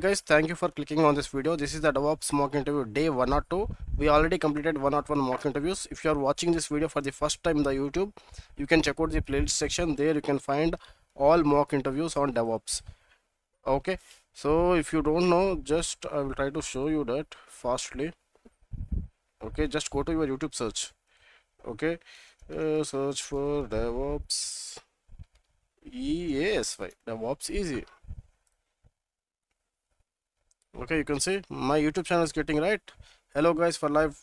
Guys, thank you for clicking on this video. This is the Devops mock interview day 1 or 2. We already completed 101 mock interviews. If you are watching this video for the first time on the YouTube, you can check out the playlist section. There you can find all mock interviews on Devops. Okay, so if you don't know, just I will try to show you that fastly. Okay, just go to your YouTube search. Okay, search for Devops. Yes, right. Devops easy. Okay, you can see my YouTube channel is getting right. Hello guys, for live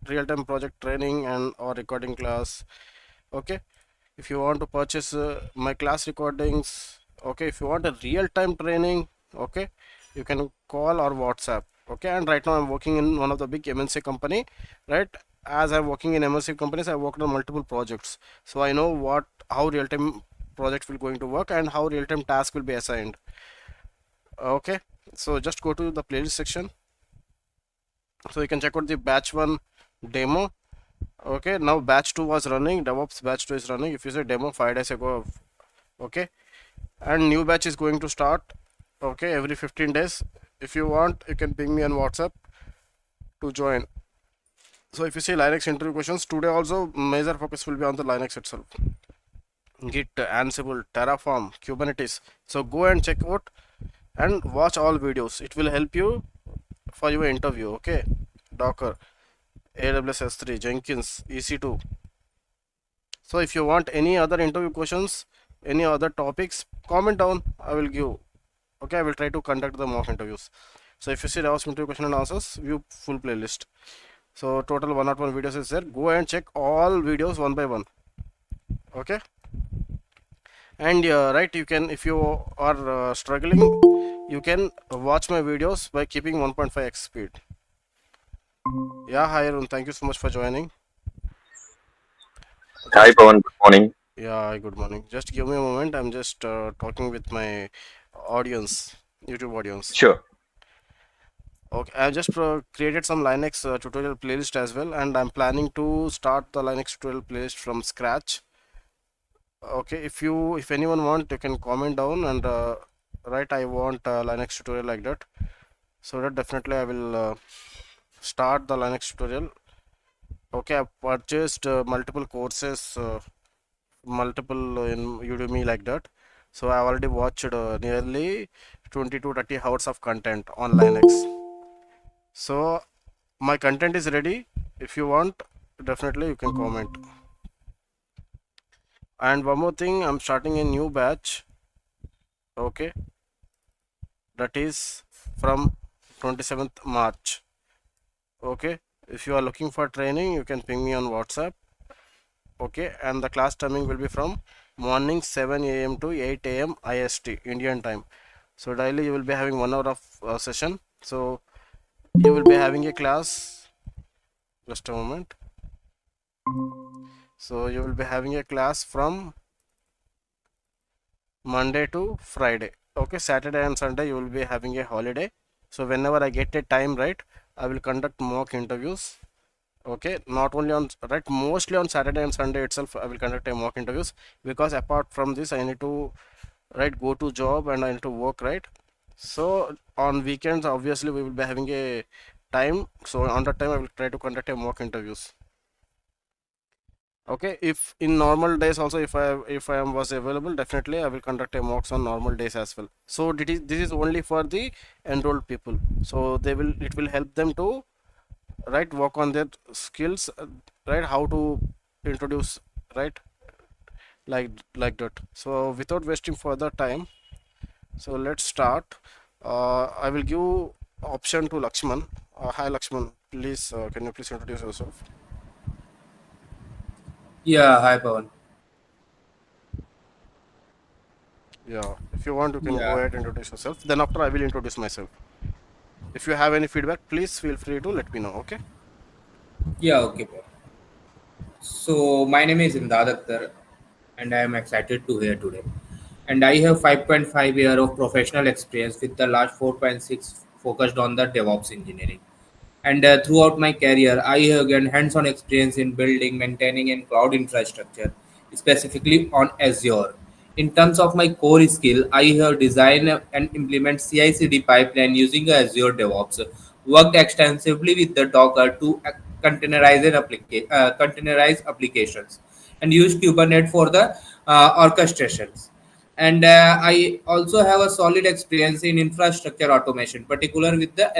real-time project training and or recording class. Okay, if you want to purchase my class recordings, okay, if you want a real-time training, okay, you can call or WhatsApp. Okay, and right now I'm working in one of the big MNC company, right? As I'm working in MNC companies, I worked on multiple projects, so I know how real-time project will going to work and how real-time task will be assigned. Okay, so just go to the playlist section, so you can check out the batch 1 demo. Okay, now batch 2 was running, DevOps batch 2 is running. If you say demo 5 days ago, okay, and new batch is going to start, okay, every 15 days. If you want, you can ping me on WhatsApp to join. So if you see Linux interview questions today, also major focus will be on the Linux itself, Git, Ansible, Terraform, Kubernetes. So go and check out and watch all videos. It will help you for your interview. Okay, Docker, AWS S3, Jenkins, EC2. So if you want any other interview questions, any other topics, comment down. I will give. Okay, I will try to conduct the mock interviews. So if you see DevOps interview question and answers, view full playlist. So total 101 videos is there. Go and check all videos one by one. Okay. And right, you can, if you are struggling, you can watch my videos by keeping 1.5x speed. Yeah, hi Arun, thank you so much for joining. Hi, Just Pawan. Good morning. Yeah, good morning. Just give me a moment. I'm just talking with my audience, YouTube audience. Sure. Okay, I just created some Linux tutorial playlist as well, and I'm planning to start the Linux tutorial playlist from scratch. Okay, if anyone want, you can comment down and write I want Linux tutorial like that. So that definitely I will start the Linux tutorial. Okay, I've purchased multiple courses, multiple in Udemy like that. So I already watched nearly 20 to 30 hours of content on Linux. So my content is ready. If you want, definitely you can comment. And one more thing, I'm starting a new batch. Okay, that is from 27th March. Okay, if you are looking for training, you can ping me on WhatsApp. Okay, and the class timing will be from morning 7 a.m. to 8 a.m. IST Indian time. So daily you will be having 1 hour of session. So you will be having a class, just a moment. So you will be having a class from Monday to Friday. Okay, Saturday and Sunday you will be having a holiday. So whenever I get a time, right, I will conduct mock interviews. Okay, not only on, right, mostly on Saturday and Sunday itself I will conduct a mock interviews, because apart from this I need to, right, go to job and I need to work, right? So on weekends obviously we will be having a time, so on that time I will try to conduct a mock interviews. Okay, if in normal days also, if I am was available, definitely I will conduct a mocks on normal days as well. So this is only for the enrolled people, so they will, it will help them to, right, work on their skills, right, how to introduce, right, like that. So without wasting further time, so let's start. I will give option to Lakshman. Hi Lakshman, please, can you please introduce yourself? Yeah, hi Pawan. Yeah, if you want, you can go Yeah, ahead and introduce yourself, then after I will introduce myself. If you have any feedback, please feel free to let me know. Okay. yeah, okay, Pawan. So my name is Imdad Akhtar, and I am excited to here today. And I have 5.5 year of professional experience with the last 4.6 focused on the DevOps engineering. And throughout my career, I have gained hands-on experience in building, maintaining, and cloud infrastructure, specifically on Azure. In terms of my core skill, I have designed and implement CI/CD pipeline using Azure Devops. Worked extensively with the Docker to containerize applications, and use Kubernetes for the orchestrations. And I also have a solid experience in infrastructure automation, particular with the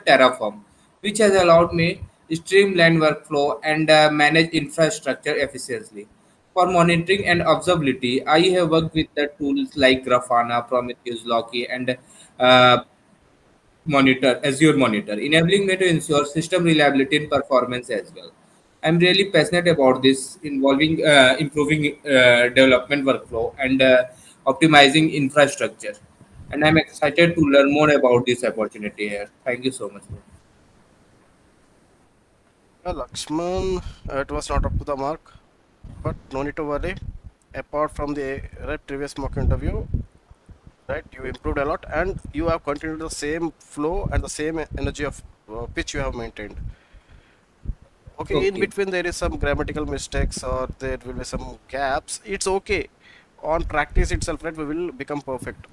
Terraform, which has allowed me streamline workflow and manage infrastructure efficiently. For monitoring and observability, I have worked with the tools like Grafana, Prometheus, Loki, and uh, Azure Monitor, enabling me to ensure system reliability and performance as well. I'm really passionate about this, involving improving development workflow and optimizing infrastructure. And I'm excited to learn more about this opportunity here. Thank you so much. Bro. Yeah, Lakshman, it was not up to the mark, but no need to worry. Apart from the right previous mock interview, right, you improved a lot, and you have continued the same flow and the same energy of pitch you have maintained. Okay, in Okay, between there is some grammatical mistakes or there will be some gaps. It's okay. On practice itself, right, we will become perfect.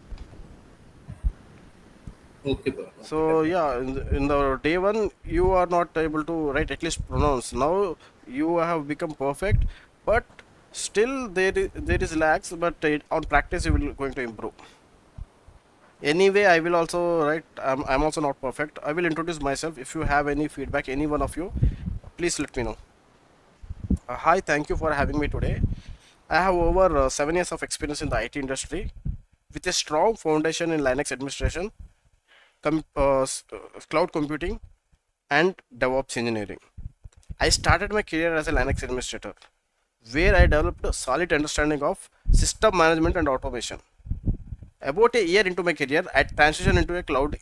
okay, bro. Okay, So definitely. yeah, in the day one you are not able to write at least pronounce. Now you have become perfect, but still there is lags. But on practice you will going to improve. Anyway, I will also write. I'm also not perfect. I will introduce myself. If you have any feedback, any one of you, please let me know. Hi, thank you for having me today. I have over 7 years of experience in the IT industry with a strong foundation in Linux administration, cloud computing, and DevOps engineering. I started my career as a Linux administrator, where I developed a solid understanding of system management and automation. About a year into my career, I transitioned into a cloud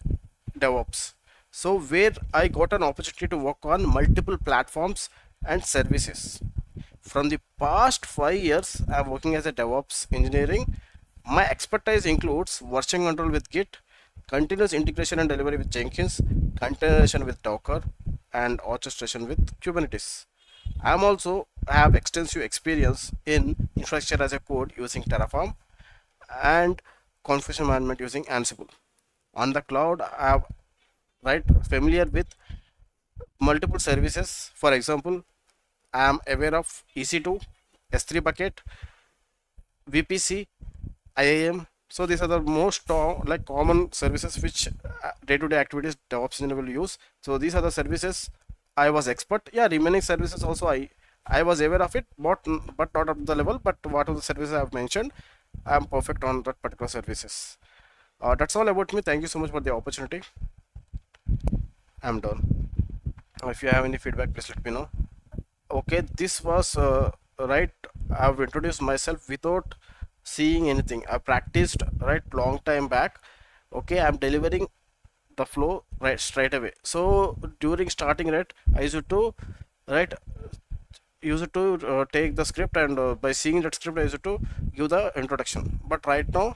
DevOps. So, where I got an opportunity to work on multiple platforms and services. From the past 5 years, I'm working as a DevOps engineering. My expertise includes version control with Git, continuous integration and delivery with Jenkins, containerization with Docker, and orchestration with Kubernetes. I'm also have extensive experience in infrastructure as a code using Terraform and configuration management using Ansible. On the cloud, I have right familiar with multiple services. For example, I am aware of EC2, S3 bucket, VPC, IAM. So these are the most like common services which day-to-day activities DevOps engineer will use. So these are the services I was expert. Yeah, remaining services also I was aware of it, but not at the level. But what are the services I have mentioned, I am perfect on that particular services. That's all about me. Thank you so much for the opportunity. I'm done. If you have any feedback, please let me know. Okay, this was right. I've introduced myself without seeing anything. I practiced right long time back. Okay, I'm delivering the flow right straight away. So during starting, right, I used to right take the script, and by seeing that script I used to give the introduction. But right now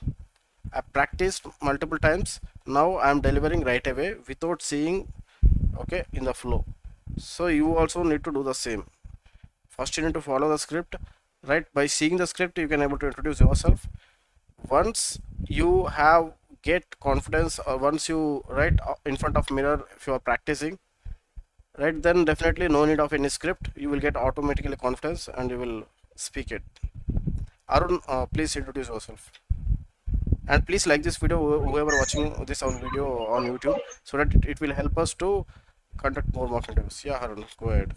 I practiced multiple times. Now I'm delivering right away without seeing, okay, in the flow. So you also need to do the same. First you need to follow the script, right? By seeing the script you can able to introduce yourself. Once you have get confidence, or once you write in front of mirror, if you are practicing, right, then definitely no need of any script. You will get automatically confidence and you will speak it. Arun, please introduce yourself, and please like this video, whoever watching this on video on YouTube, so that it will help us to conduct more mock interviews. Yeah, Arun, go ahead.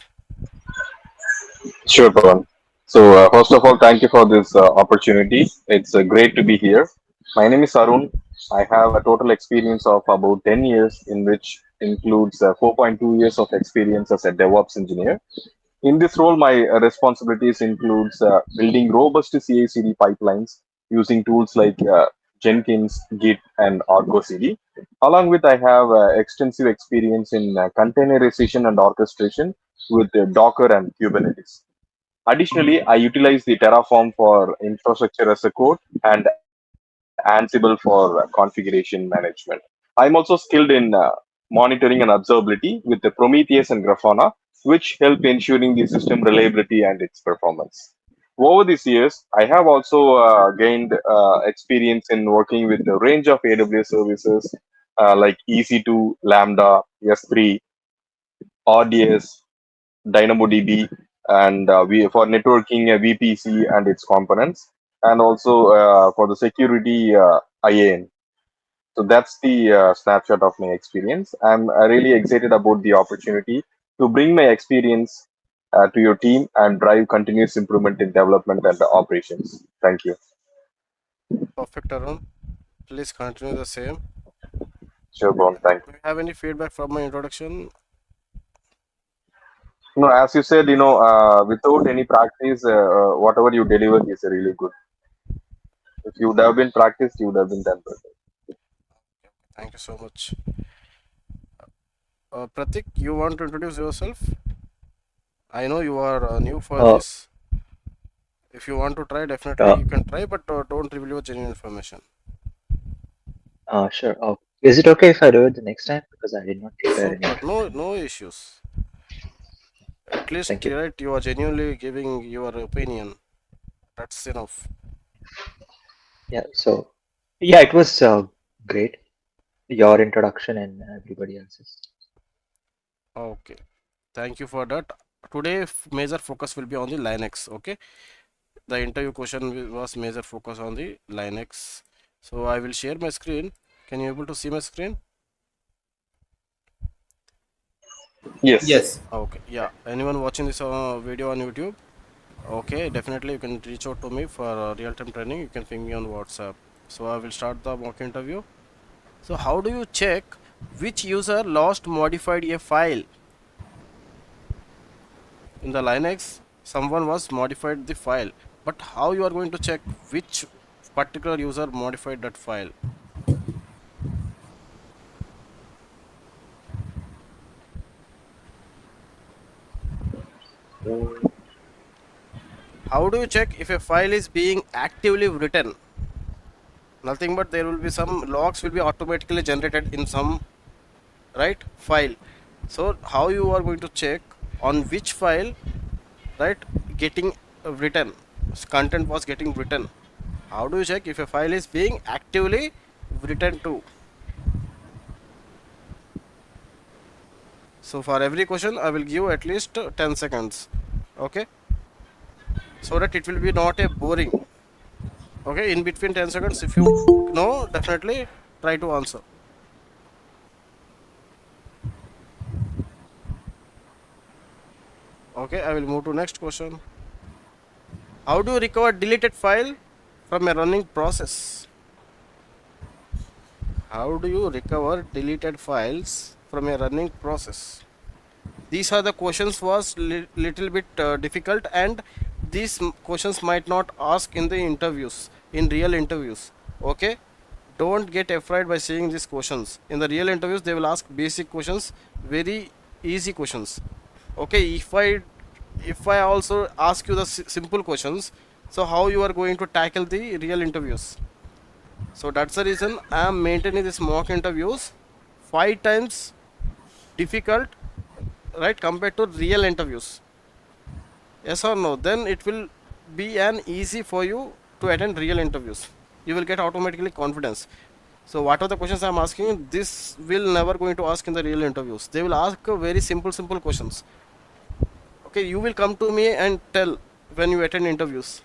Sure, Pawan. So, first of all, thank you for this opportunity. It's great to be here. My name is Arun. I have a total experience of about 10 years, in which includes 4.2 years of experience as a DevOps engineer. In this role, my responsibilities includes building robust CI/CD pipelines using tools like Jenkins, Git, and Argo CD. Along with, I have extensive experience in containerization and orchestration with Docker and Kubernetes. Additionally, I utilize the Terraform for infrastructure as a code and Ansible for configuration management. I'm also skilled in monitoring and observability with the Prometheus and Grafana, which help ensuring the system reliability and its performance. Over these years, I have also gained experience in working with a range of AWS services like EC2, Lambda, S3, RDS, DynamoDB, and we for networking VPC and its components, and also for the security IAM. So that's the snapshot of my experience. I'm really excited about the opportunity to bring my experience to your team and drive continuous improvement in development and operations. Thank you. Perfect, Arun. Please continue the same. Sure, Bron. Thank Do you have any feedback from my introduction? you. No, as you said, without any practice, whatever you deliver is really good. If you would have been practiced, you would have been done better. Thank you so much. Pratik, you want to introduce yourself? I know you are new for Uh, this. If you want to try, definitely uh, you can try, but don't reveal your genuine information. sure. Is it okay if I do it the next time? Because I did not prepare Super. anything. No issues. At least, Thank you. right, you are genuinely giving your opinion. That's enough. Yeah. So, yeah, it was great. Your introduction and everybody else's. Okay. Thank you for that. Today, major focus will be on the Linux. Okay. The interview question was major focus on the Linux. So I will share my screen. Can you able to see my screen? Yes. Yes. Okay. Yeah. Anyone watching this video on YouTube? Okay. Definitely you can reach out to me for real-time training. You can ping me on WhatsApp. So I will start the mock interview. So how do you check which user lost modified a file? In the Linux, someone was modified the file, but how you are going to check which particular user modified that file? How do you check if a file is being actively written? Nothing but there will be some logs will be automatically generated in some right file. So how you are going to check on which file, right, getting written, content was getting written? How do you check if a file is being actively written to? So for every question I will give at least 10 seconds. Okay, so that it will be not a boring. Okay, in between 10 seconds if you know, definitely try to answer. Okay, I will move to next question. How do you recover deleted file from a running process? How do you recover deleted files from a running process? These are the questions was little bit difficult, and these questions might not ask in the interviews, in real interviews. Okay, don't get afraid by saying these questions. In the real interviews they will ask basic questions, very easy questions. Okay, if I also ask you the simple questions, so how you are going to tackle the real interviews? So that's the reason I am maintaining this mock interviews 5 times difficult, right, compared to real interviews. Yes or no? Then it will be an easy for you to attend real interviews. You will get automatically confidence. So what are the questions I am asking? This will never going to ask in the real interviews. They will ask very simple questions. Okay, you will come to me and tell when you attend interviews,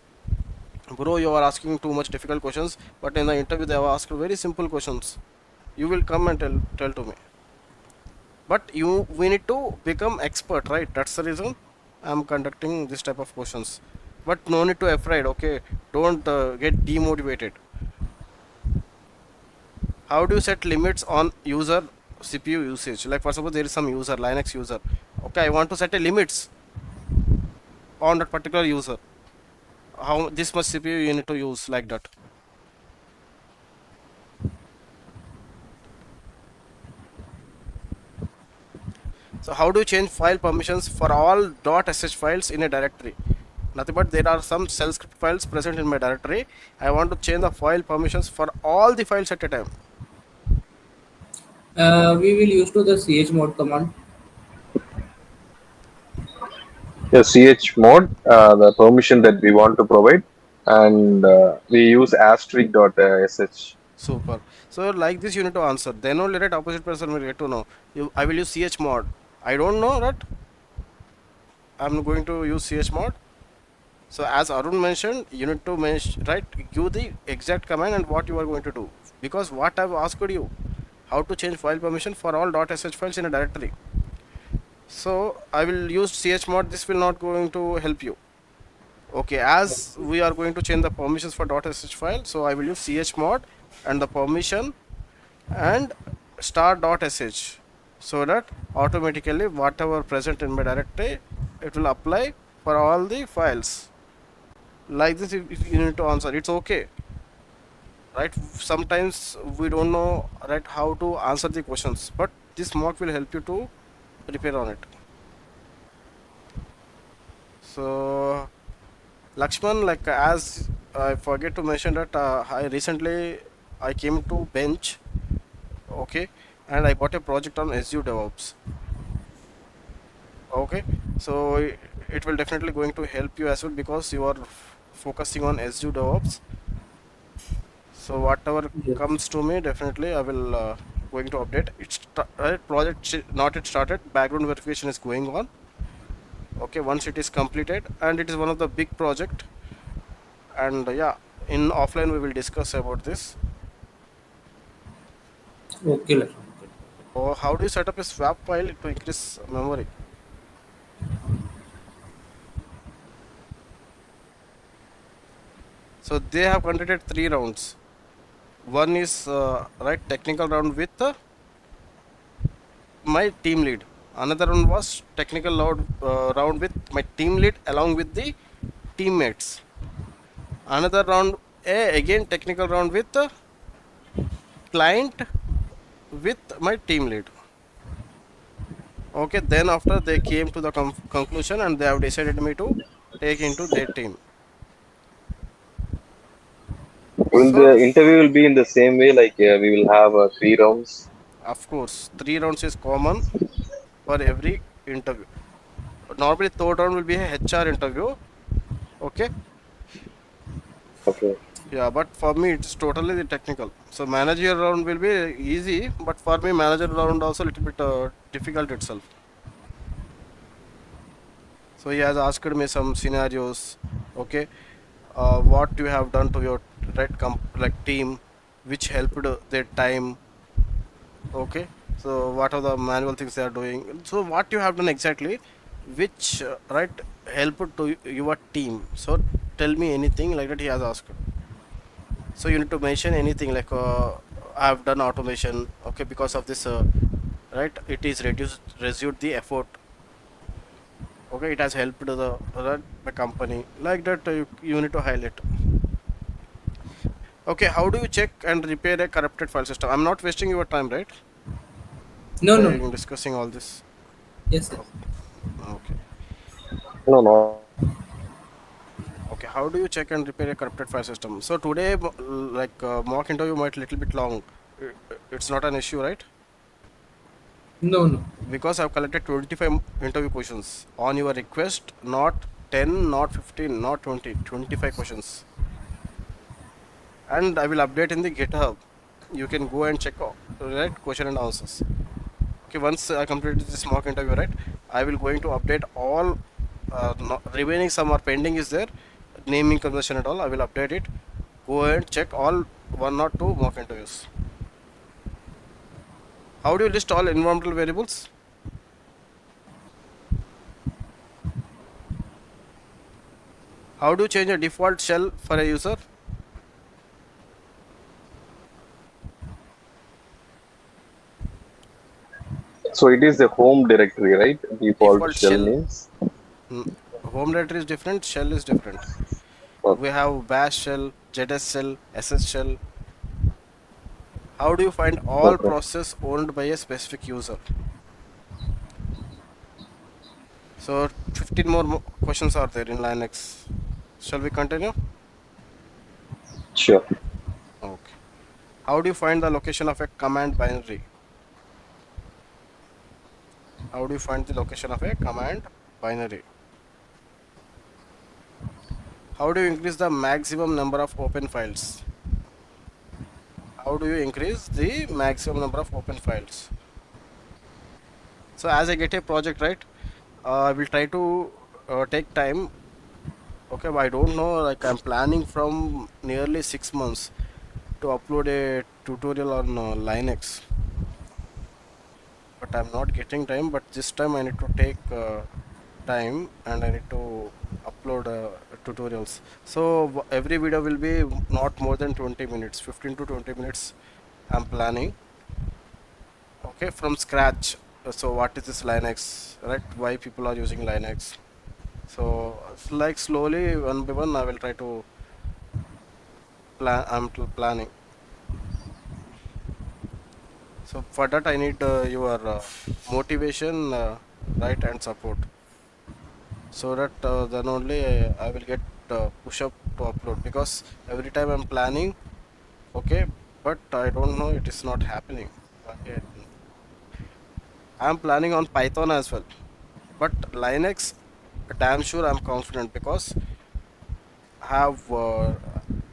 bro, you are asking too much difficult questions, but in the interview they have asked very simple questions. You will come and tell to me. But we need to become expert, right? That's the reason I'm conducting this type of questions. But no need to afraid. Okay, don't get demotivated. How do you set limits on user CPU usage? Like for example, there is some user, Linux user. Okay, I want to set a limits on that particular user. How this much CPU you need to use, like that? So how do you change file permissions for all .sh files in a directory? Nothing but there are some shell script files present in my directory. I want to change the file permissions for all the files at a time. We will use to the chmod command. a ch mode, the permission that we want to provide, and we use asterisk.sh. Super. So like this you need to answer. Then only right opposite person will get to know. I will use ch mod. I don't know right. I'm going to use ch mod. So as Arun mentioned, you need to mention right. Give the exact command and what you are going to do. Because what I've asked you, how to change file permission for all .sh files in a directory. So I will use ch mod. This will not going to help you. Okay, as we are going to change the permissions for .sh file, so I will use chmod and the permission and star.sh, so that automatically whatever present in my directory, it will apply for all the files. Like this, if you need to answer, it's okay, right? Sometimes we don't know right how to answer the questions, but this mock will help you to prepare on it. So Lakshman, like as I forget to mention that I came to bench, okay, and I got a project on azure DevOps. Okay, so it will definitely going to help you as well because you are focusing on azure DevOps. So whatever Yes. comes to me, definitely I will going to update. It's right, project not yet started. Background verification is going on. Okay, once it is completed, and it is one of the big project, and yeah, in offline we will discuss about this. Okay, Lakshman. Or how do you set up a swap file to increase memory? So they have conducted 3 rounds. One is right technical round with my team lead. Another one was technical round with my team lead along with the teammates. Another round, again technical round with the client with my team lead. Okay, then after they came to the conclusion and they have decided me to take into their team. Will So the interview will be in the same way, like we will have 3 rounds? of course 3 rounds is common for every interview. Normally third round will be a HR interview. Okay, Okay. yeah, but for me it's totally the technical. So manager round will be easy, but for me manager round also a little bit difficult itself. So he has asked me some scenarios. Okay, what you have done to your right like team, which helped their time. Okay, so what are the manual things they are doing? So what you have done exactly, which right helped to your team. So tell me anything like that he has asked. So you need to mention anything like I have done automation. Okay, because of this, right? It is reduced the effort. Okay, it has helped the company like that. You need to highlight. Okay, how do you check and repair a corrupted file system? I'm not wasting your time, right? No, By no, no. discussing all this. Yes, yes. Okay. No, no. Okay, how do you check and repair a corrupted file system? So today, like mock interview might little bit long. It's not an issue, right? No, no. Because I've collected 25 interview questions on your request, not 10, not 15, not 20, 25 questions. And I will update in the GitHub. You can go and check out, right, question and answers. Okay, once I completed this mock interview, right, I will going to update all remaining some are pending is there, naming conversion and all. I will update it. Go and check all 1 or 2 mock interviews. How do you list all environmental variables? How do you change a default shell for a user? So it is the home directory, right? Default Default shell shell. names. Home directory is different, shell is different. We Okay. have bash shell, ZS shell, SS shell. How do you find all Okay. process owned by a specific user? So 15 more questions are there in Linux. Shall we continue? Sure. Okay. How do you find the location of a command binary? How do you find the location of a command binary? How do you increase the maximum number of open files? How do you increase the maximum number of open files? So as I get a project, right, I will try to take time. Okay, but I don't know, like I'm planning from nearly 6 months to upload a tutorial on Linux, but I'm not getting time. But this time I need to take time and I need to upload tutorials. So every video will be not more than 20 minutes, 15 to 20 minutes. I'm planning. Okay, from scratch. So what is this Linux, right? Why people are using Linux? So it's like slowly, one by one, I will try to plan. I'm planning. So for that, I need your motivation, right, and support. So that then only I will get push up to upload, because every time I'm planning, okay, but I don't know, it is not happening. Okay. I'm planning on Python as well, but Linux, damn sure I'm confident, because I have,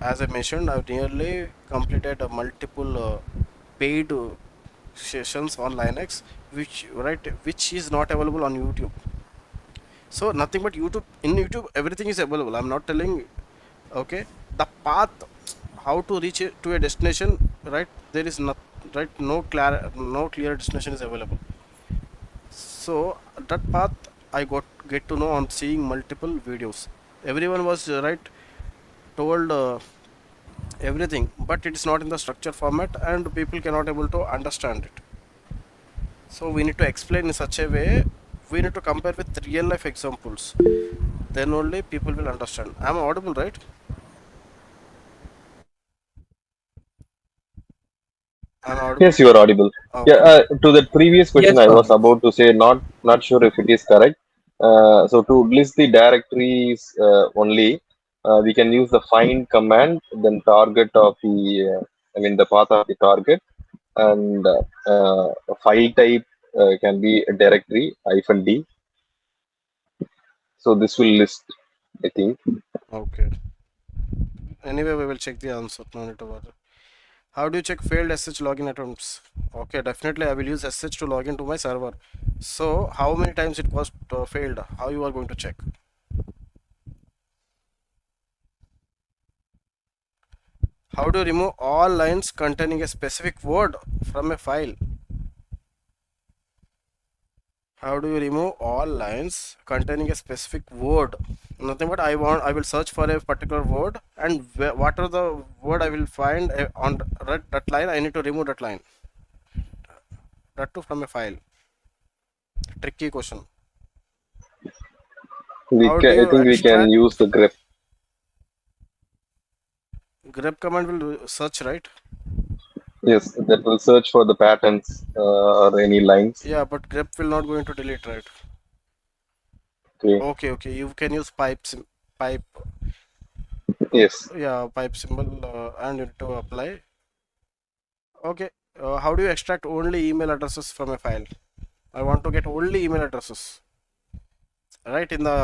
as I mentioned, I've nearly completed a multiple paid sessions on Linux, which, right, which is not available on YouTube. So nothing but YouTube. In YouTube, everything is available. I'm not telling. Okay, the path, how to reach to a destination, right? There is not, right. No clear destination is available. So that path I got get to know on seeing multiple videos. Everyone was right, told everything, but it is not in the structure format, and people cannot able to understand it. So we need to explain in such a way. We need to compare with real life examples. Then only people will understand. I'm audible, right? I'm audible. Yes, you are audible. Yeah, Okay. to the previous question, Yes, I was Pawan. about to say not sure if it is correct. So to list the directories only, we can use the find command, then target of the, I mean the path of the target, and file type can be a directory -d. So this will list, I think. Okay. Anyway, we will check the answer. No need to worry. How do you check failed SH login attempts? Okay, definitely I will use SH to log into my server. So how many times it was failed? How you are going to check? How do you remove all lines containing a specific word from a file? How do you remove all lines containing a specific word? Nothing but I will search for a particular word, and what are the word I will find on that line, I need to remove that line. That too from a file. Tricky question. How do I you think we can extract? use the grep. Grep command will search, right? Yes, that will search for the patterns or any lines. Yeah, but grep will not going to delete, right? Okay. Okay, okay. You can use pipe. Yes. Yeah, pipe symbol, and you need to apply. Okay. How do you extract only email addresses from a file? I want to get only email addresses. Right, in the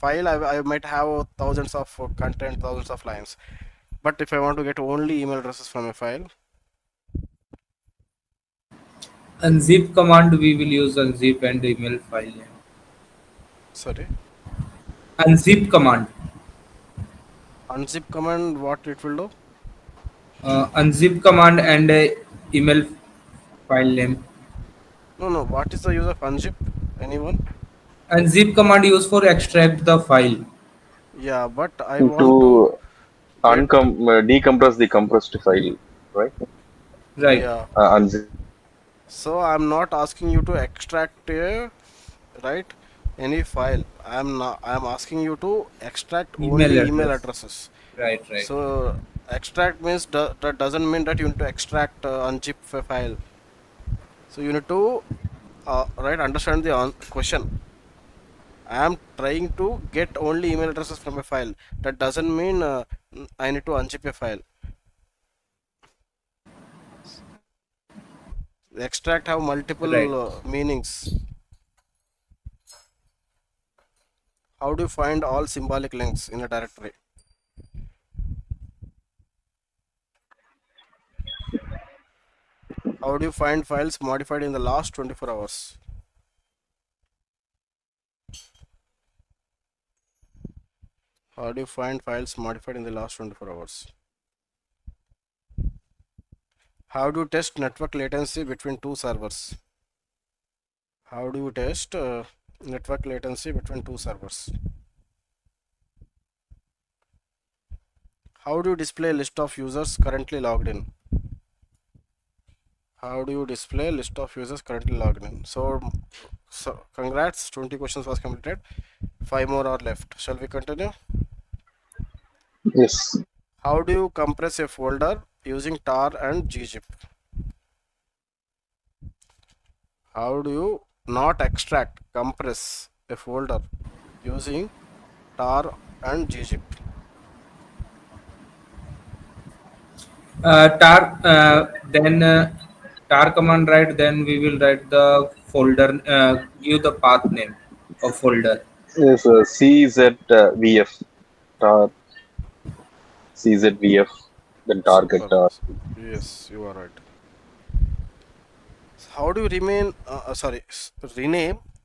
file, I might have thousands of content, thousands of lines. But if I want to get only email addresses from a file, Unzip command we will use unzip and email file name. sorry, Unzip command. unzip command, what it will do? Unzip command and email file name. No, no. What is the use of unzip? Anyone? Unzip command used for extract the file. Yeah, but I want to To get, decompress the compressed file, right? Right. yeah. Unzip. So I'm not asking you to extract a, right, any file. I'm asking you to extract Email only email address. addresses. Right. Right. So extract means that doesn't mean that you need to extract unzip a file. So you need to right, understand the question. I am trying to get only email addresses from a file. That doesn't mean I need to unzip a file. Extract have Right. multiple meanings. How do you find all symbolic links in a directory? How do you find files modified in the last 24 hours? How do you find files modified in the last 24 hours? How do you test network latency between two servers? How do you test network latency between two servers? How do you display list of users currently logged in? How do you display list of users currently logged in? So congrats, 20 questions was completed. 5 more are left. Shall we continue? Yes. How do you compress a folder using tar and gzip? How do you not extract, compress a folder using tar and gzip? Tar then tar command write, then we will write the folder, give the path name of folder. Yes, CZVF, tar, CZVF, then target Super. tar. Yes, you are right. How do you rename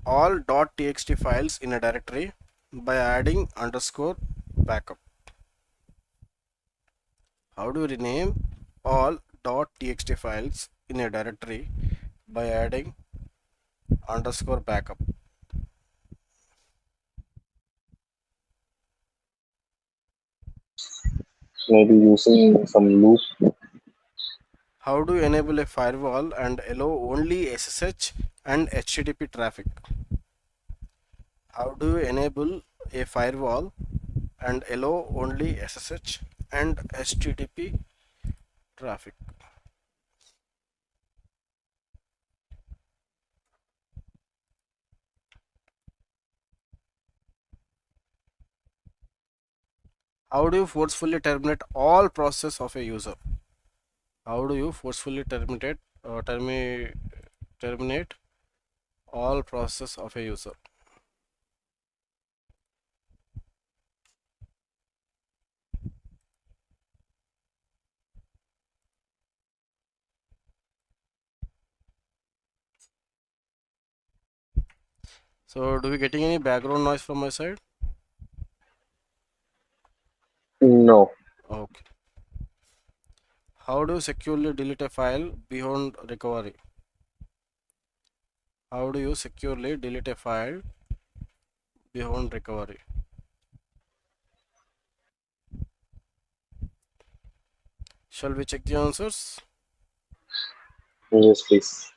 all .txt files in a directory by adding underscore backup? How do you rename all .txt files in a directory by adding underscore backup? Maybe using some loop. How do you enable a firewall and allow only SSH and HTTP traffic? How do you enable a firewall and allow only SSH and HTTP traffic? How do you forcefully terminate all process of a user? How do you forcefully terminate all process of a user? So do we getting any background noise from my side? No. Okay. How do you securely delete a file beyond recovery? How do you securely delete a file beyond recovery? Shall we check the answers? Yes, please.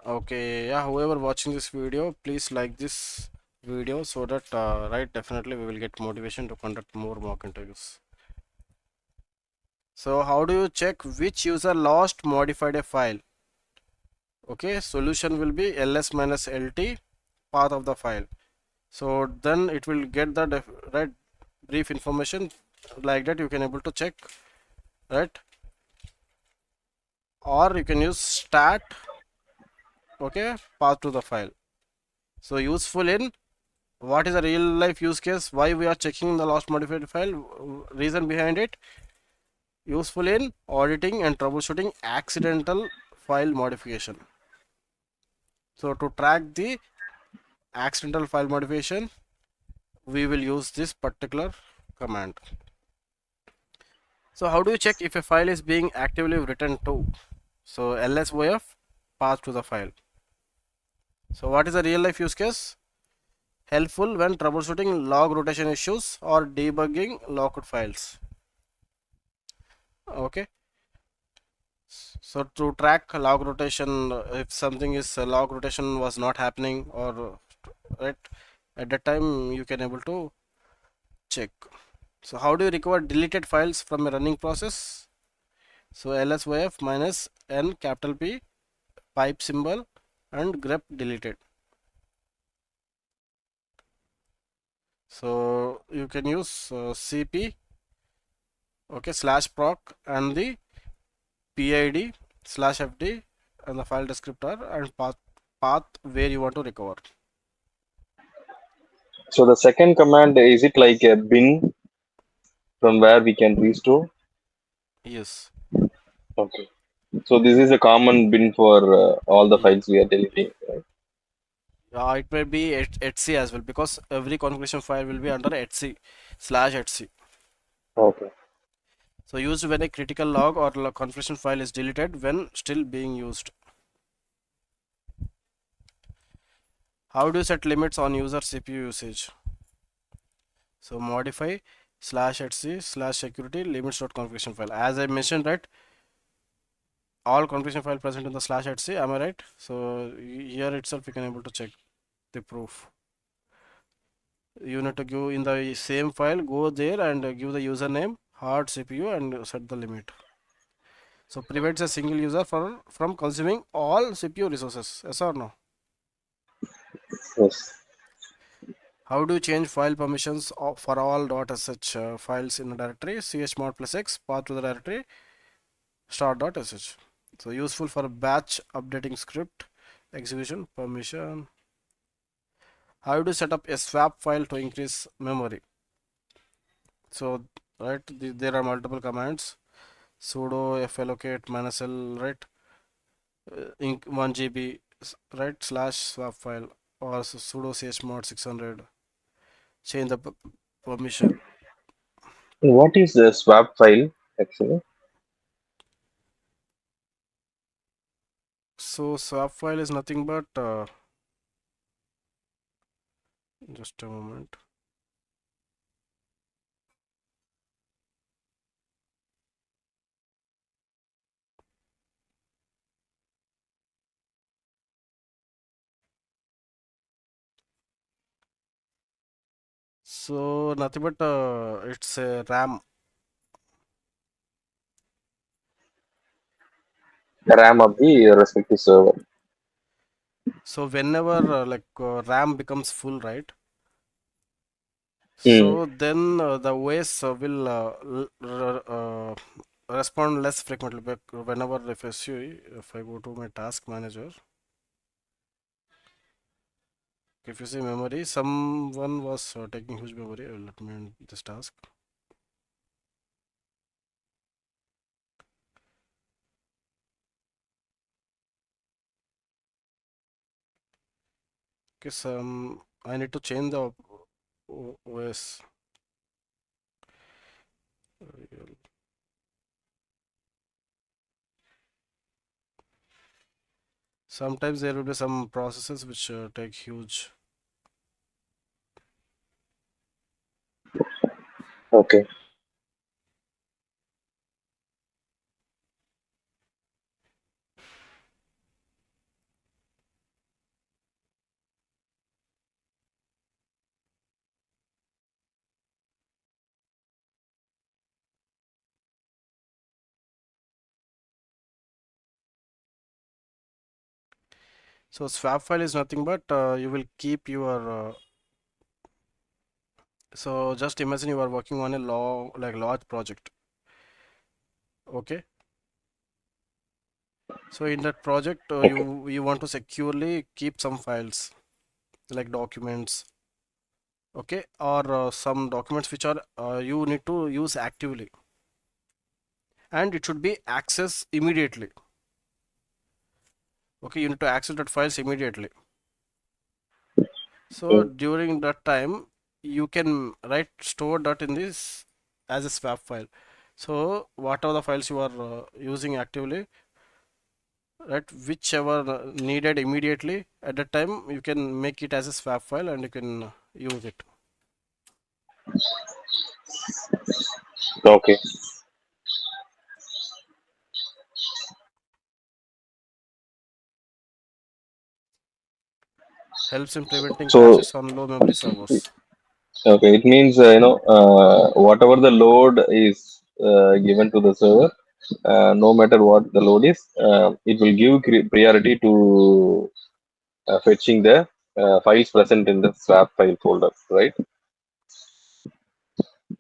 Okay, yeah, whoever watching this video, please like this video so that right, definitely we will get motivation to conduct more mock interviews. So how do you check which user lost modified a file? Okay, solution will be ls minus lt path of the file. So then it will get the right brief information like that. You can able to check, right? Or you can use stat, okay, path to the file. So useful in what is a real life use case, why we are checking the last modified file, reason behind it. Useful in auditing and troubleshooting accidental file modification. So to track the accidental file modification, we will use this particular command. So how do you check if a file is being actively written to? So lsvof path to the file. So what is a real life use case? Helpful when troubleshooting log rotation issues or debugging locked files. Okay. So to track log rotation, if something is log rotation was not happening, or right at that time you can able to check. So how do you recover deleted files from a running process? So lsvof minus n capital P pipe symbol and grep deleted. So you can use cp, okay, slash proc and the pid slash fd and the file descriptor and path where you want to recover. So the second command, is it like a bin from where we can restore? Yes. Okay. So this is a common bin for all the files we are deleting, right? It may be etc as well, because every configuration file will be under etc/etc. Okay. So used when a critical log or configuration file is deleted when still being used. How do you set limits on user CPU usage? So modify /etc/security limits.configuration file. As I mentioned, right, all configuration file present in the /etc. Am I right? So here itself you can able to check the proof. You need to go in the same file, go there and give the username, hard CPU, and set the limit. So prevents a single user from consuming all CPU resources. Yes or no? Yes. How do you change file permissions for all .sh files in a directory? chmod plus x path to the directory start.sh. So useful for batch updating script execution permission. How do you set up a swap file to increase memory? So right, there are multiple commands. Sudo fallocate -l, right, in 1 GB, right, /swap file, or sudo chmod 600, change the permission. What is the swap file actually? So swap file is nothing but just a moment. So nothing but it's a RAM. The RAM of the respective server. So whenever RAM becomes full, right, Hmm. so then the OS will respond less frequently. Whenever if I go to my task manager, if you see memory, someone was taking huge memory. Let me end this task. Okay, some I need to change the OS. Sometimes there will be some processes which take huge. Okay. So swap file is nothing but you will keep your so just imagine you are working on a large project. Okay, so in that project Okay. you want to securely keep some files like documents, okay, or some documents which are you need to use actively, and it should be accessed immediately. Okay, you need to access that files immediately. So Hmm. during that time you can write store that in this as a swap file. So whatever the files you are using actively, right, whichever needed immediately at that time, you can make it as a swap file and you can use it. Okay. Helps in preventing So crashes on low memory servers. okay, it means whatever the load is given to the server, no matter what the load is, it will give priority to fetching the files present in the swap file folder, right?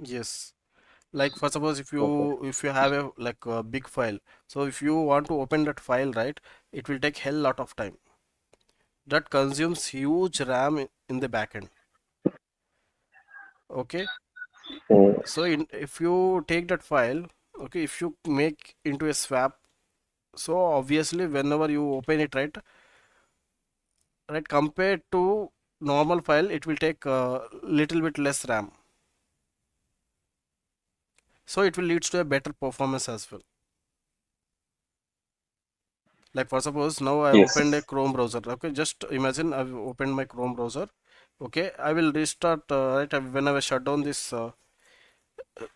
Yes, like for suppose if Okay. you have a a big file, so if you want to open that file, right, it will take hell lot of time. That consumes huge RAM in the backend. Okay, Hmm. so if you take that file, okay, if you make into a swap, So obviously whenever you open it, right, compared to normal file, it will take a little bit less RAM. So it will lead to a better performance as well. Like for suppose now I opened a Yes. Chrome browser. Okay, just imagine I've opened my Chrome browser. Okay, I will restart, right, when I shut down this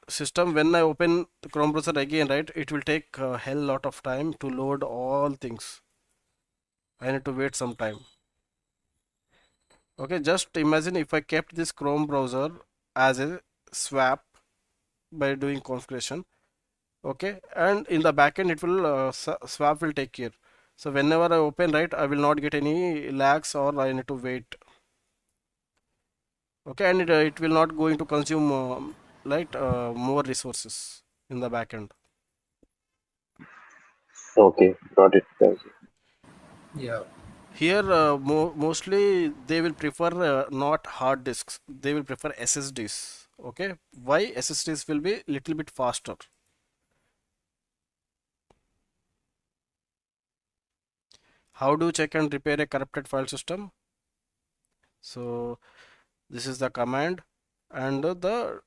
system. When I open the Chrome browser again, right, it will take a hell lot of time to load all things. I need to wait some time. Okay, just imagine if I kept this Chrome browser as a swap by doing configuration. Okay, and in the backend it will swap will take care. So whenever I open, right, I will not get any lags or I need to wait. Okay, and it will not going to consume more resources in the backend. Okay, got it. Thank you. Yeah. Here, mostly they will prefer not hard disks. They will prefer SSDs. Okay, why? SSDs will be little bit faster. How do you check and repair a corrupted file system? So this is the command, and the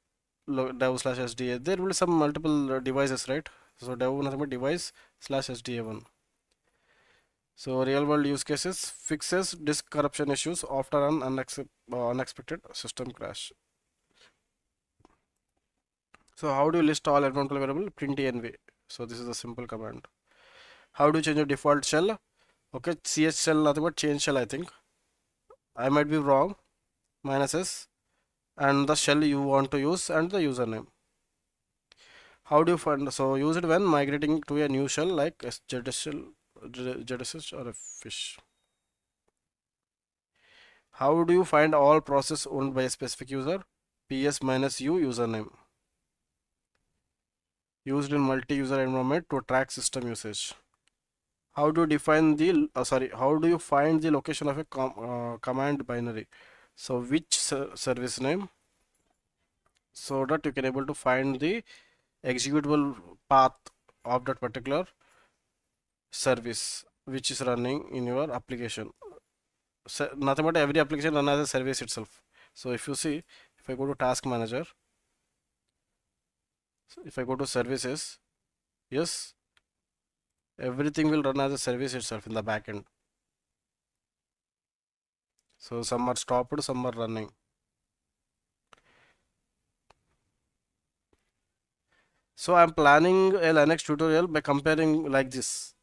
dev slash SDA. There will be some multiple devices, right? So dev nothing but device slash SDA1. So real world use cases fixes disk corruption issues after an unexpected system crash. So how do you list all environmental variable? Print env. So this is a simple command. How do you change your default shell? Okay, ch shell nothing but change shell, I think. I might be wrong. Minus s and the shell you want to use and the username. How do you find? So use it when migrating to a new shell like JSS or a fish. How do you find all process owned by a specific user? PS minus U username. Used in multi-user environment to track system usage. How do you define the how do you find the location of a command binary? So which service name, so that you can able to find the executable path of that particular service which is running in your application. So nothing but every application run as a service itself. So if you see, if I go to task manager, so if I go to services, yes, everything will run as a service itself in the backend. So some are stopped, some are running. So I'm planning a Linux tutorial by comparing like this.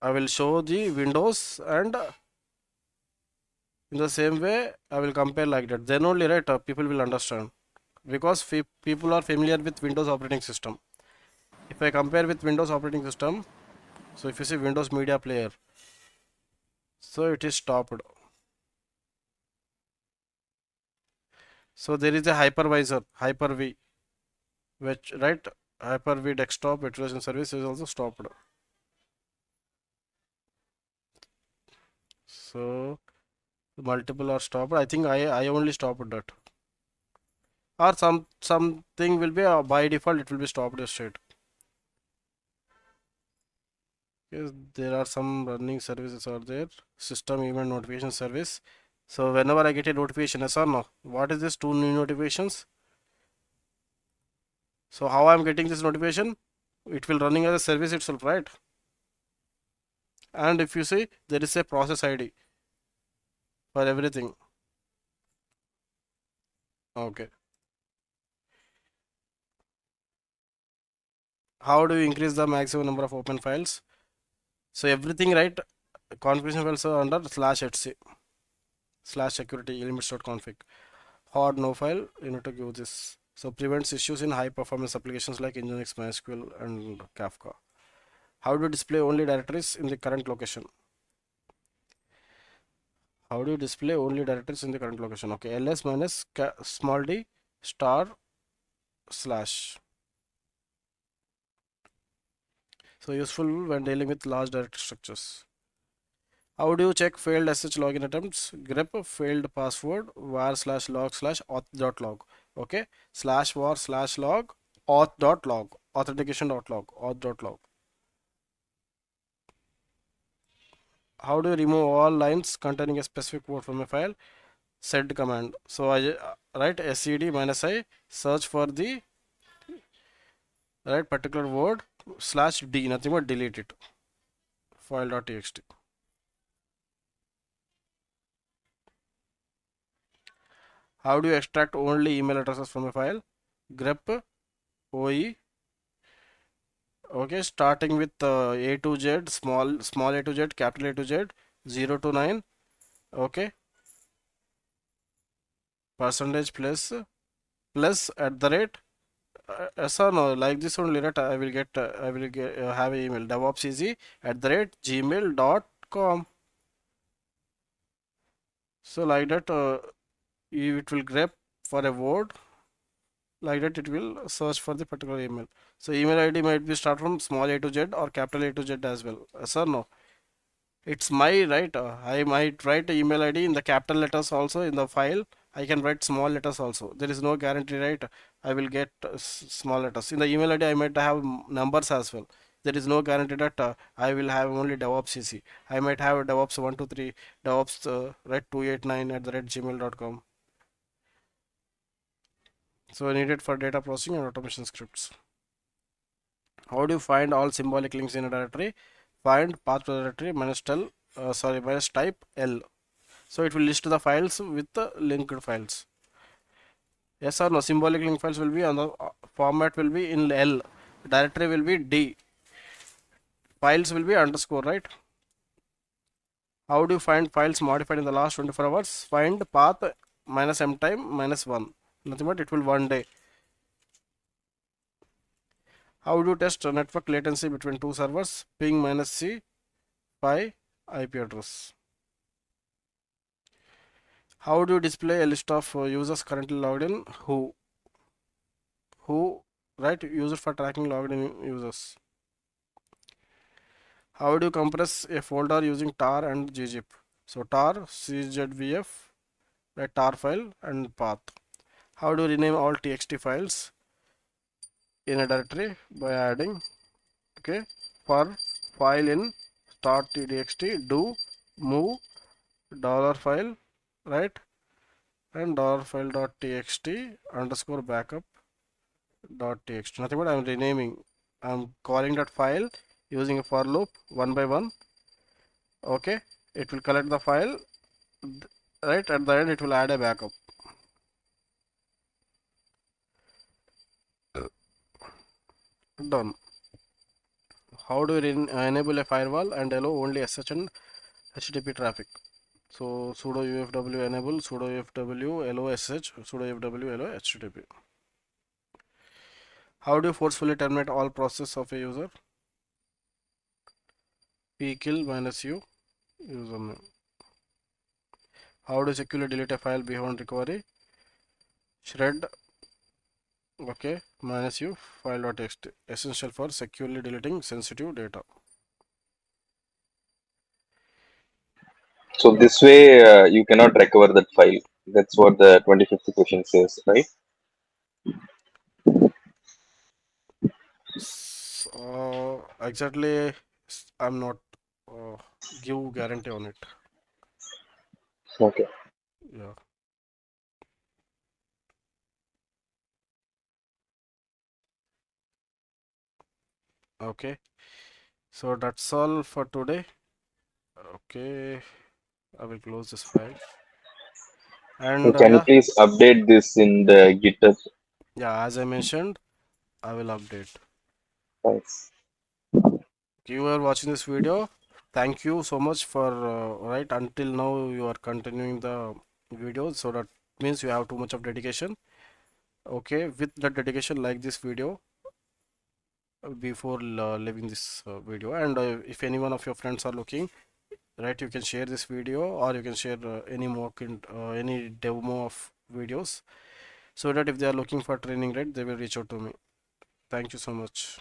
I will show the Windows and in the same way I will compare like that. Then only, right, people will understand, because people are familiar with Windows operating system. If I compare with Windows operating system, so if you see Windows Media Player, so it is stopped. So there is a hypervisor, Hyper-V, which, right, Hyper-V desktop virtualization service is also stopped. So multiple are stopped. I think I only stopped that, or something will be by default it will be stopped straight. Yes, there are some running services are there. System event notification service. So whenever I get a notification, yes or no? What is this two new notifications? So how I'm getting this notification? It will running as a service itself, right? And if you see, there is a process ID for everything. Okay. How do you increase the maximum number of open files? So everything, right? Configuration files are under /etc /security limits.config. Hard no file, you need to give this. So prevents issues in high performance applications like Nginx, MySQL and Kafka. How do you display only directories in the current location? How do you display only directories in the current location? Okay, ls minus small d star slash. So useful when dealing with large directory structures. How do you check failed SSH login attempts? Grep failed password var /log/auth.log. Okay, /var/log auth.log, authentication.log, auth.log. How do you remove all lines containing a specific word from a file? Sed command. So I write sed minus I, search for the right particular word /d, nothing but delete it, file.txt. How do you extract only email addresses from a file? grep OE. Okay, starting with A to Z, small a to Z, capital A to Z, 0 to 9. Okay, percentage plus at the rate. Yes or no? Like this only, right? I will get have an email. Devops easy at the rate gmail.com. So like that, it will grep for a word. Like that, it will search for the particular email. So email ID might be start from small a to Z or capital A to Z as well. Yes or no? It's my right. I might write email ID in the capital letters also in the file. I can write small letters also. There is no guarantee, right? I will get small letters. In the email ID, I might have numbers as well. There is no guarantee that I will have only DevOps CC. I might have DevOps 123, DevOps right 289 at the rate gmail.com. So I need it for data processing and automation scripts. How do you find all symbolic links in a directory? Find path to the directory minus type L. So it will list the files with the linked files. Yes or no? Symbolic link files will be on the format will be in L. Directory will be D. Files will be underscore, right? How do you find files modified in the last 24 hours? Find path minus m time minus 1. Nothing but it will 1 day. How do you test network latency between two servers? Ping minus C by IP address. How do you display a list of users currently logged in? Who, right? User for tracking logged in users. How do you compress a folder using tar and ggzip? So tar, czvf, right, tar file and path. How do you rename all txt files in a directory? By adding, okay, for file in start txt, do move dollar file, right, and dollar file dot txt underscore backup dot txt. Nothing but I'm renaming. I'm calling that file using a for loop one by one. Okay, it will collect the file, right, at the end it will add a backup. Done. How do you enable a firewall and allow only SSH and HTTP traffic? So sudo ufw enable, sudo ufw allow SSH, sudo ufw allow HTTP. How do you forcefully terminate all process of a user? pkill minus u username. How do you securely delete a file beyond recovery? Shred, okay, minus u file.txt, essential for securely deleting sensitive data. So this way, you cannot recover that file. That's what the 25th question says, right? Exactly, I'm not give guarantee on it. Okay. Yeah. Okay. So that's all for today. Okay. I will close this file. And Can you yeah, please update this in the GitHub? yeah, as I mentioned, I will update. Thanks. You are watching this video. Thank you so much for right until now you are continuing the video, so that means you have too much of dedication. Okay, with the dedication, like this video before leaving this video, and if any one of your friends are looking, right, you can share this video, or you can share any mock any demo of videos, so that if they are looking for training, right, they will reach out to me. Thank you so much.